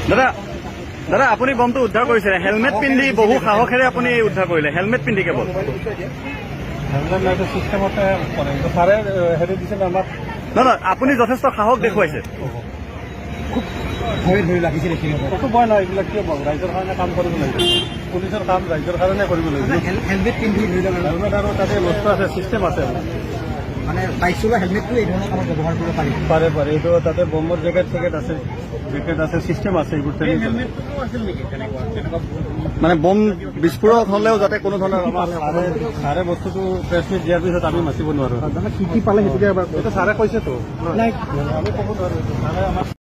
দাদা দাদা আপুনি বমটো উদ্ধাৰ কৰিছে হেলমেট পিন্ধি বহু সাহসেৰে আপুনি উদ্ধাৰ কৰিলে হেলমেট পিন্ধি কেৱল হেলমেট চিষ্টেমতে ছাৰে হেৰি দিছে আমাক দাদা আপুনি যথেষ্ট সাহস দেখুৱাইছে ধৰি লাগিছিল একো ভয় নহয় এইবিলাক কিয় পাব ৰাইজৰ কাৰণে কাম কৰিব লাগিব পুলিচৰ কাম ৰাইজৰ কাৰণে কৰিব লাগিব হেলমেট পিন্ধি হেলমেট আৰু তাতে বস্তু আছে চিষ্টেম আছে মানে বাইক চলোৱা হেলমেটটো এই ধৰণৰ কামত ব্যৱহাৰ কৰিব পাৰি পাৰে এইটো তাতে বমৰ জেকেট আছে চিষ্টেম আছে এইবোৰ মানে বম বিস্ফোৰক হ'লেও যাতে কোনো ধৰণৰ ছাৰে বস্তুটো প্ৰেছ মিট দিয়াৰ পিছত আমি মাতিব নোৱাৰো কি পালে সেইটোকে এইটো ছাৰে কৈছেতো আমি ক'ব নোৱাৰো ছাৰে আমাক